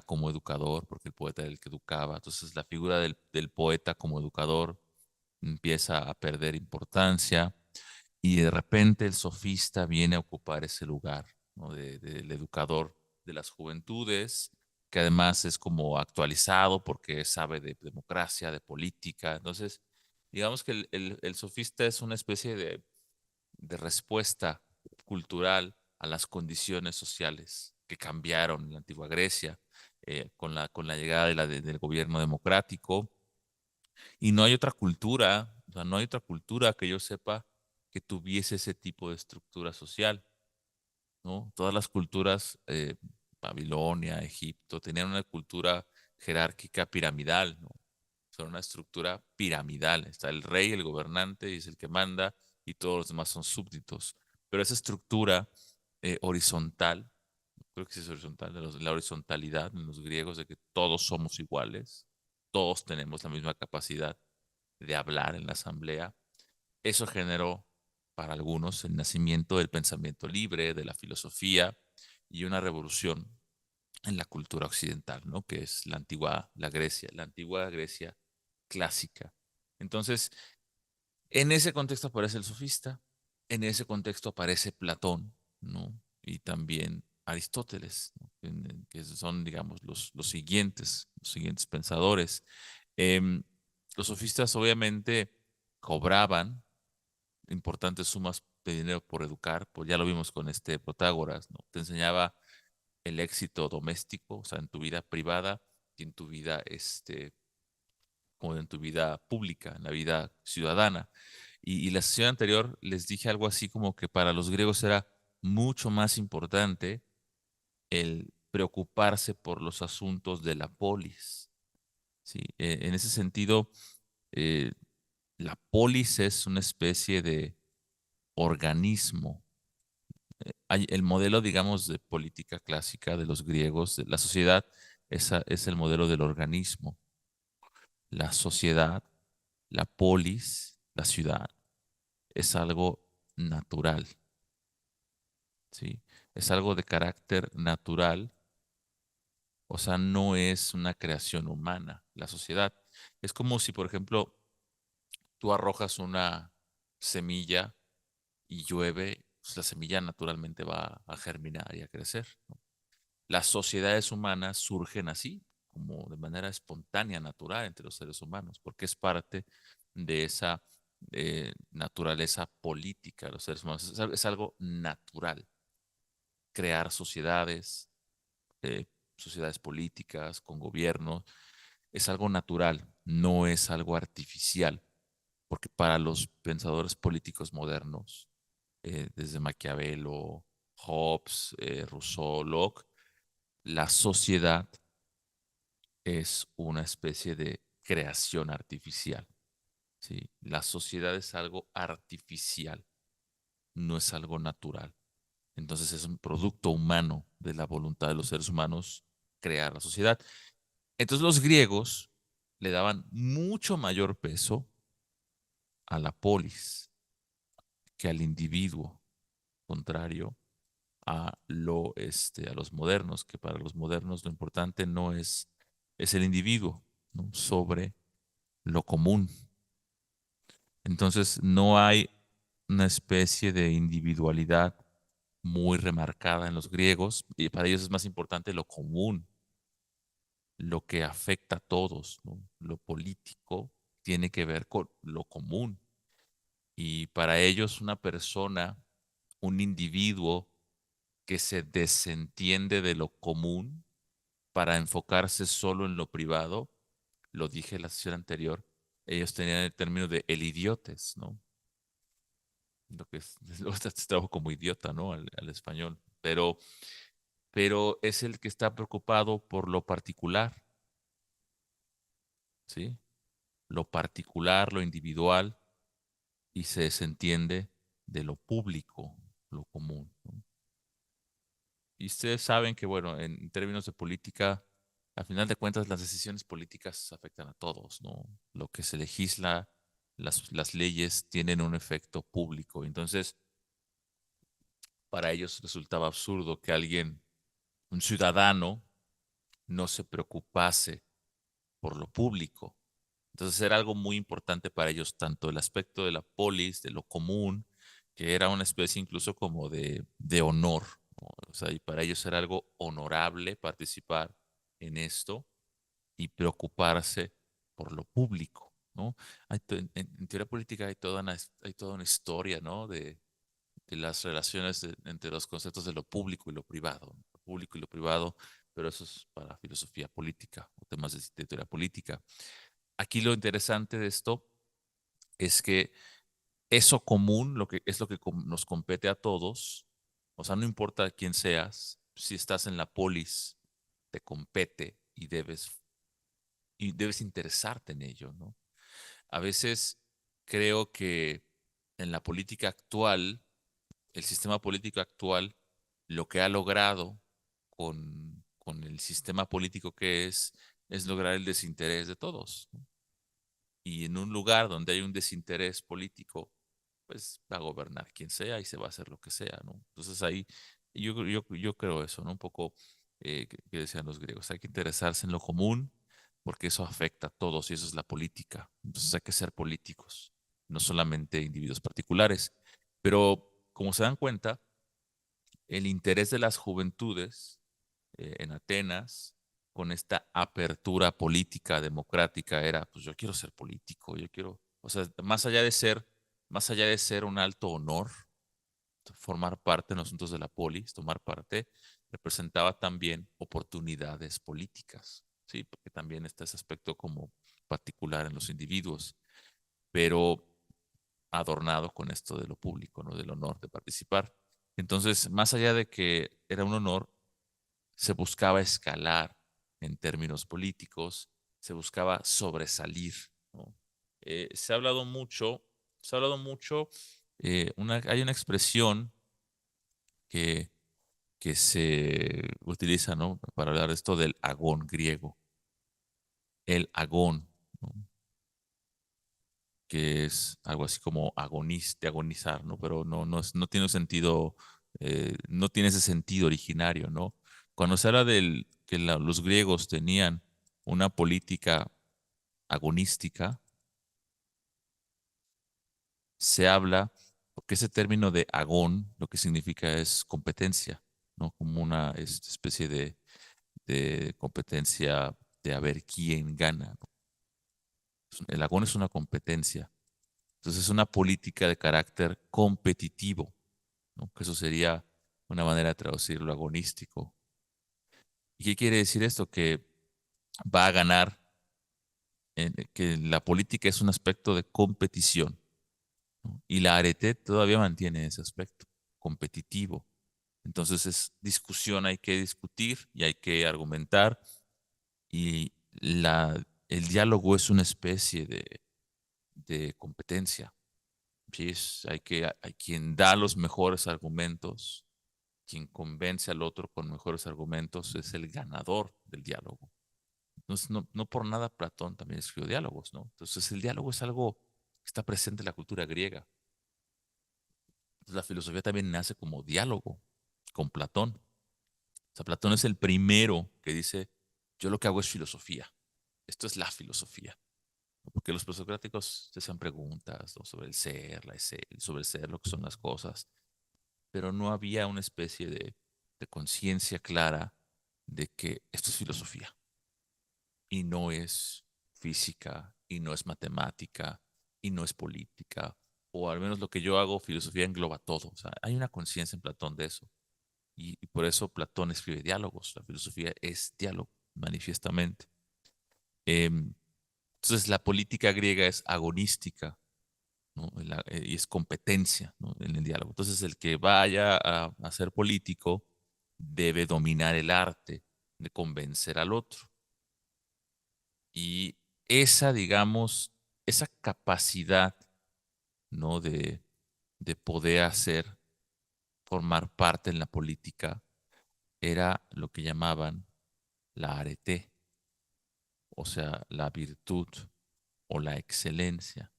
poeta como educador, porque el poeta era el que educaba. Entonces la figura del poeta como educador empieza a perder importancia y de repente el sofista viene a ocupar ese lugar, ¿no? Del educador de las juventudes, que además es como actualizado porque sabe de democracia, de política. Entonces, digamos que el sofista es una especie de respuesta cultural a las condiciones sociales que cambiaron en la antigua Grecia con la llegada del gobierno democrático. Y no hay otra cultura, o sea, no hay otra cultura que yo sepa que tuviese ese tipo de estructura social, ¿no? Todas las culturas, Babilonia, Egipto, tenían una cultura jerárquica piramidal, ¿no? Son una estructura piramidal. Está el rey, el gobernante, y es el que manda, y todos los demás son súbditos. Pero esa estructura horizontal, creo que sí es horizontal, la horizontalidad en los griegos de que todos somos iguales, todos tenemos la misma capacidad de hablar en la asamblea, eso generó para algunos el nacimiento del pensamiento libre, de la filosofía y una revolución en la cultura occidental, ¿no? Que es la antigua Grecia clásica. Entonces, en ese contexto aparece el sofista, en ese contexto aparece Platón, ¿no? Y también Aristóteles, ¿no? Que son, digamos, los siguientes pensadores. Em, los sofistas obviamente cobraban importantes sumas de dinero por educar, pues ya lo vimos con este Protágoras, ¿no? Te enseñaba el éxito doméstico, o sea, en tu vida privada y en tu vida, como en tu vida pública, en la vida ciudadana. Y la sesión anterior les dije algo así como que para los griegos era mucho más importante el preocuparse por los asuntos de la polis, ¿sí? En ese sentido, eh, la polis es una especie de organismo. El modelo, digamos, de política clásica de los griegos, de la sociedad, es el modelo del organismo. La sociedad, la polis, la ciudad, es algo natural, ¿sí? Es algo de carácter natural, o sea, no es una creación humana, la sociedad. Es como si, por ejemplo, tú arrojas una semilla y llueve, pues la semilla naturalmente va a germinar y a crecer, ¿no? Las sociedades humanas surgen así, como de manera espontánea, natural entre los seres humanos, porque es parte de esa naturaleza política de los seres humanos. Es algo natural crear sociedades, eh, sociedades políticas, con gobiernos. Es algo natural, no es algo artificial, porque para los pensadores políticos modernos, desde Maquiavelo, Hobbes, Rousseau, Locke, la sociedad es una especie de creación artificial, ¿sí? La sociedad es algo artificial, no es algo natural. Entonces es un producto humano de la voluntad de los seres humanos crear la sociedad. Entonces los griegos le daban mucho mayor peso a la polis que al individuo, contrario a los modernos, que para los modernos lo importante no es el individuo, ¿no? Sobre lo común. Entonces no hay una especie de individualidad muy remarcada en los griegos y para ellos es más importante lo común, lo que afecta a todos, ¿no? Lo político tiene que ver con lo común y para ellos una persona, un individuo que se desentiende de lo común para enfocarse solo en lo privado, lo dije en la sesión anterior, ellos tenían el término de el idiotes, ¿no? Lo que es, lo está trabajo como idiota, ¿no? Al español, pero es el que está preocupado por lo particular, ¿sí? Lo particular, lo individual, y se desentiende de lo público, lo común, ¿no? Y ustedes saben que, bueno, en términos de política, al final de cuentas, las decisiones políticas afectan a todos, ¿no? Lo que se legisla, las leyes tienen un efecto público. Entonces, para ellos resultaba absurdo que alguien, un ciudadano, no se preocupase por lo público. Entonces era algo muy importante para ellos, tanto el aspecto de la polis, de lo común, que era una especie incluso como de honor, ¿no? O sea, y para ellos era algo honorable participar en esto y preocuparse por lo público, ¿no? En teoría política hay toda una historia, ¿no? De las relaciones entre los conceptos de lo público y lo privado, ¿no? Lo público y lo privado, pero eso es para filosofía política o temas de teoría política. Aquí lo interesante de esto es que eso común, lo que es lo que nos compete a todos, o sea, no importa quién seas, si estás en la polis, te compete y debes interesarte en ello, ¿no? A veces creo que en la política actual, el sistema político actual, lo que ha logrado con el sistema político que es lograr el desinterés de todos, ¿no? Y en un lugar donde hay un desinterés político, pues va a gobernar quien sea y se va a hacer lo que sea, ¿no? Entonces ahí yo creo eso, ¿no? Un poco que decían los griegos, hay que interesarse en lo común porque eso afecta a todos y eso es la política. Entonces hay que ser políticos, no solamente individuos particulares. Pero como se dan cuenta, el interés de las juventudes en Atenas con esta apertura política democrática era, pues yo quiero ser político, yo quiero, o sea, más allá de ser un alto honor, formar parte en los asuntos de la polis, tomar parte, representaba también oportunidades políticas, ¿sí? Porque también está ese aspecto como particular en los individuos, pero adornado con esto de lo público, ¿no? Del honor de participar. Entonces, más allá de que era un honor, se buscaba escalar en términos políticos, se buscaba sobresalir, ¿no? Se ha hablado mucho, hay una expresión que, que se utiliza, ¿no? Para hablar de esto del agón griego, el agón, ¿no? Que es algo así como de agonizar, ¿no? Pero no tiene un sentido, no tiene ese sentido originario, ¿no? Cuando se habla del que los griegos tenían una política agonística, se habla, porque ese término de agón lo que significa es competencia, ¿no? Como una especie de competencia de a ver quién gana, ¿no? El agón es una competencia. Entonces es una política de carácter competitivo, ¿no? Que eso sería una manera de traducirlo agonístico. ¿Y qué quiere decir esto? Que va a ganar, que la política es un aspecto de competición, ¿no? Y la arete todavía mantiene ese aspecto competitivo. Entonces es discusión, hay que discutir y hay que argumentar y el diálogo es una especie de competencia. Sí, hay quien da los mejores argumentos, quien convence al otro con mejores argumentos es el ganador del diálogo. Entonces, no por nada Platón también escribió diálogos, ¿no? Entonces, el diálogo es algo que está presente en la cultura griega. Entonces, la filosofía también nace como diálogo con Platón. O sea, Platón es el primero que dice, yo lo que hago es filosofía. Esto es la filosofía. Porque los presocráticos se hacían preguntas, ¿no? Sobre el ser, sobre el ser, lo que son las cosas, pero no había una especie de conciencia clara de que esto es filosofía y no es física y no es matemática y no es política, o al menos lo que yo hago, filosofía engloba todo. O sea, hay una conciencia en Platón de eso y por eso Platón escribe diálogos. La filosofía es diálogo, manifiestamente. Entonces, la política griega es agonística, ¿no? Y es competencia, ¿no? En el diálogo. Entonces, el que vaya a ser político debe dominar el arte de convencer al otro. Y esa, digamos, esa capacidad, ¿no? De poder formar parte en la política, era lo que llamaban la arete, o sea, la virtud o la excelencia.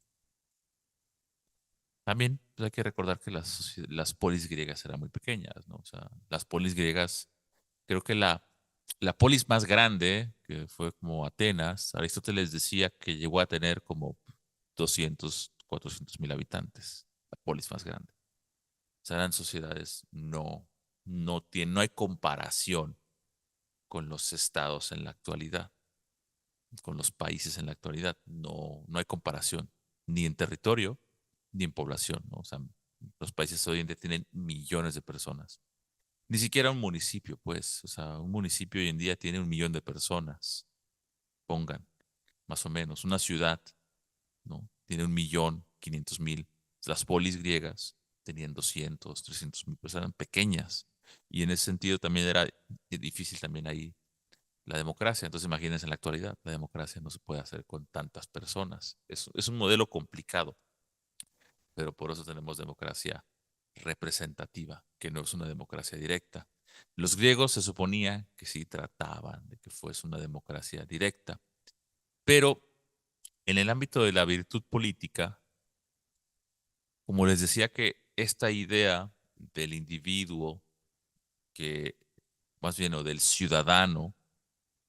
También pues, hay que recordar que las polis griegas eran muy pequeñas, ¿no? O sea, las polis griegas, creo que La polis más grande, que fue como Atenas, Aristóteles decía que llegó a tener como 200, 400 mil habitantes, la polis más grande. O sea, eran sociedades no hay comparación con los estados en la actualidad, con los países en la actualidad. No hay comparación, ni en territorio, ni en población, ¿no? O sea, los países hoy en día tienen millones de personas. Ni siquiera un municipio, pues. O sea, un municipio hoy en día tiene 1 millón de personas. Pongan, más o menos. Una ciudad, ¿no? Tiene 1.500.000. Las polis griegas tenían 200, 300.000, pues eran pequeñas. Y en ese sentido también era difícil también ahí la democracia. Entonces imagínense en la actualidad, la democracia no se puede hacer con tantas personas. Es un modelo complicado, pero por eso tenemos democracia representativa, que no es una democracia directa. Los griegos se suponía que sí trataban de que fuese una democracia directa, pero en el ámbito de la virtud política, como les decía que esta idea del individuo, que más bien o del ciudadano,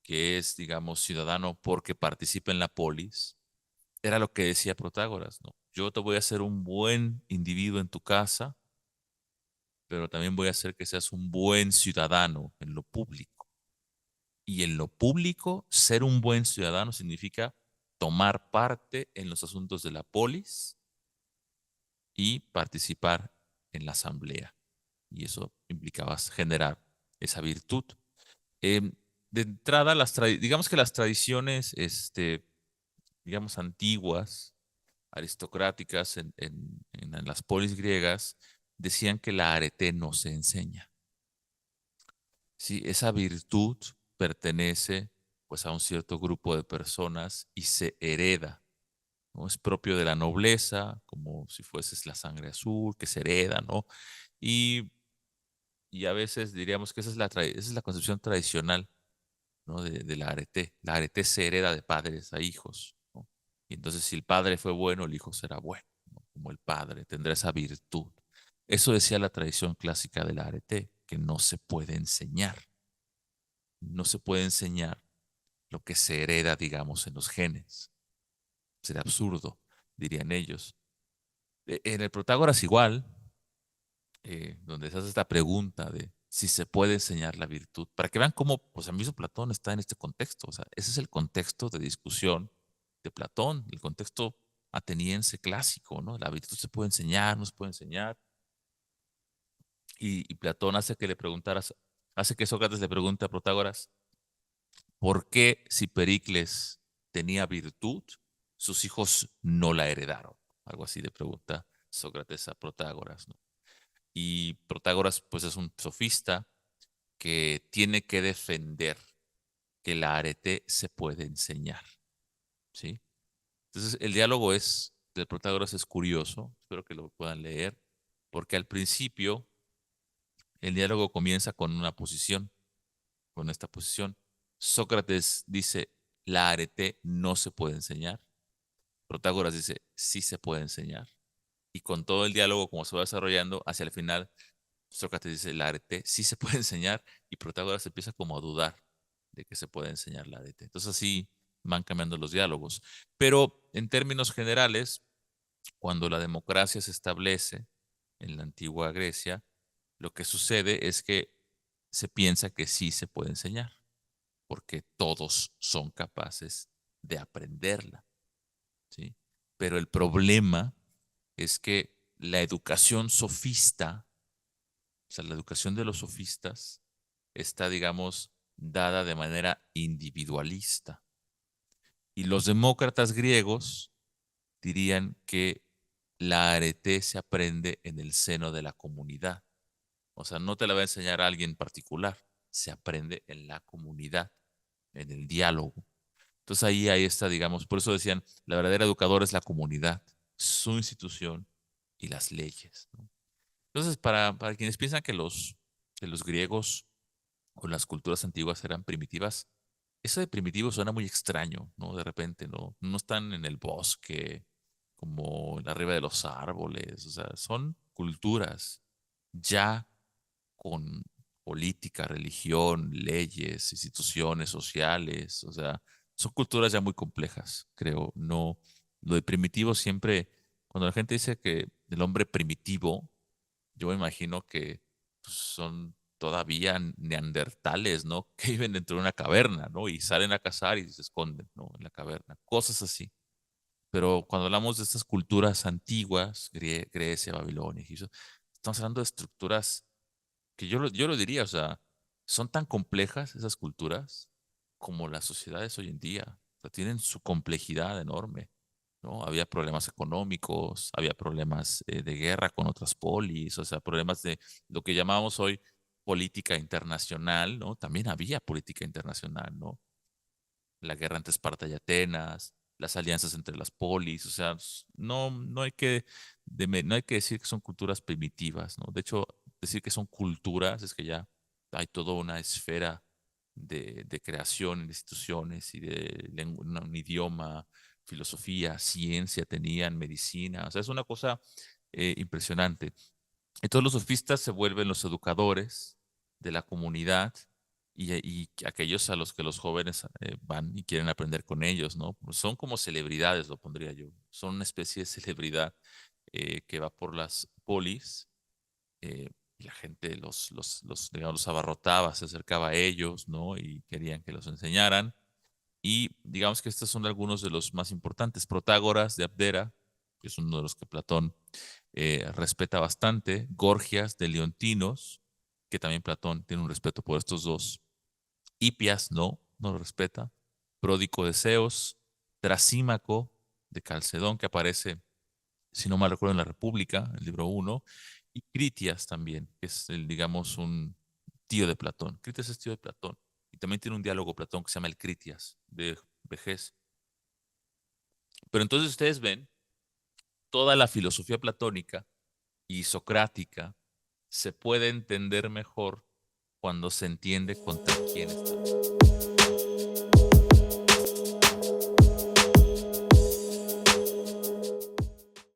que es, digamos, ciudadano porque participa en la polis, era lo que decía Protágoras, ¿no? Yo te voy a hacer un buen individuo en tu casa, pero también voy a hacer que seas un buen ciudadano en lo público. Y en lo público, ser un buen ciudadano significa tomar parte en los asuntos de la polis y participar en la asamblea. Y eso implicaba generar esa virtud. Em, de entrada, digamos que las tradiciones, digamos, antiguas, aristocráticas en las polis griegas, decían que la arete no se enseña. Sí, esa virtud pertenece pues a un cierto grupo de personas y se hereda, ¿no? Es propio de la nobleza, como si fueses la sangre azul, que se hereda, ¿no? Y, y a veces diríamos que esa es la concepción tradicional, ¿no? De la arete. La arete se hereda de padres a hijos, ¿no? Y entonces si el padre fue bueno, el hijo será bueno, ¿no? Como el padre, tendrá esa virtud. Eso decía la tradición clásica de la arete, que no se puede enseñar. No se puede enseñar lo que se hereda, digamos, en los genes. Sería absurdo, dirían ellos. En el Protágoras igual, donde se hace esta pregunta de si se puede enseñar la virtud, para que vean cómo, pues, el mismo Platón está en este contexto. O sea, ese es el contexto de discusión de Platón, el contexto ateniense clásico, ¿no? La virtud se puede enseñar, no se puede enseñar. Y Platón hace que Sócrates le pregunte a Protágoras, ¿por qué si Pericles tenía virtud, sus hijos no la heredaron? Algo así le pregunta Sócrates a Protágoras, ¿no? Y Protágoras, pues es un sofista que tiene que defender que la arete se puede enseñar, ¿sí? Entonces, el diálogo del Protágoras es curioso, espero que lo puedan leer, porque al principio el diálogo comienza con una posición, con esta posición. Sócrates dice, la arete no se puede enseñar. Protágoras dice, sí se puede enseñar. Y con todo el diálogo, como se va desarrollando, hacia el final, Sócrates dice, la arete sí se puede enseñar, y Protágoras empieza como a dudar de que se puede enseñar la arete. Entonces así van cambiando los diálogos. Pero en términos generales, cuando la democracia se establece en la antigua Grecia, lo que sucede es que se piensa que sí se puede enseñar, porque todos son capaces de aprenderla, ¿sí? Pero el problema es que la educación sofista, o sea, la educación de los sofistas, está, digamos, dada de manera individualista. Y los demócratas griegos dirían que la arete se aprende en el seno de la comunidad. O sea, no te la va a enseñar a alguien particular, se aprende en la comunidad, en el diálogo. Entonces ahí está, digamos, por eso decían, la verdadera educadora es la comunidad, su institución y las leyes, ¿no? Entonces, para quienes piensan que los griegos o las culturas antiguas eran primitivas, eso de primitivo suena muy extraño, ¿no? De repente, ¿no? No están en el bosque, como arriba de los árboles, o sea, son culturas ya con, política, religión, leyes, instituciones sociales, o sea, son culturas ya muy complejas, creo. No, lo de primitivo siempre, cuando la gente dice que el hombre primitivo, yo me imagino que pues, son todavía neandertales, ¿no? Que viven dentro de una caverna, ¿no? Y salen a cazar y se esconden, ¿no? En la caverna, cosas así. Pero cuando hablamos de estas culturas antiguas, Grecia, Babilonia, Egipto, estamos hablando de estructuras que yo lo diría, o sea, son tan complejas esas culturas como las sociedades hoy en día. O sea, tienen su complejidad enorme, ¿no? Había problemas económicos, había problemas de guerra con otras polis, o sea, problemas de lo que llamamos hoy política internacional, ¿no? También había política internacional, ¿no? La guerra entre Esparta y Atenas, las alianzas entre las polis, o sea, no hay que, no hay que decir que son culturas primitivas, ¿no? De hecho, decir que son culturas es que ya hay toda una esfera de creación en instituciones y de un idioma, filosofía, ciencia tenían, medicina, o sea, es una cosa impresionante. Entonces los sofistas se vuelven los educadores de la comunidad y aquellos a los que los jóvenes van y quieren aprender con ellos, ¿no? Pues son como celebridades, lo pondría yo. Son una especie de celebridad que va por las polis y la gente digamos, los abarrotaba, se acercaba a ellos, ¿no? Y querían que los enseñaran. Y digamos que estos son algunos de los más importantes. Protágoras de Abdera, que es uno de los que Platón respeta bastante. Gorgias de Leontinos, que también Platón tiene un respeto por estos dos. Hipias no lo respeta. Pródico de Zeus. Trasímaco de Calcedón, que aparece, si no mal recuerdo, en la República, el libro uno. Y Critias también, que es, digamos, un tío de Platón. Critias es tío de Platón. Y también tiene un diálogo Platón que se llama el Critias, de vejez. Pero entonces ustedes ven toda la filosofía platónica y socrática se puede entender mejor cuando se entiende contra quién está.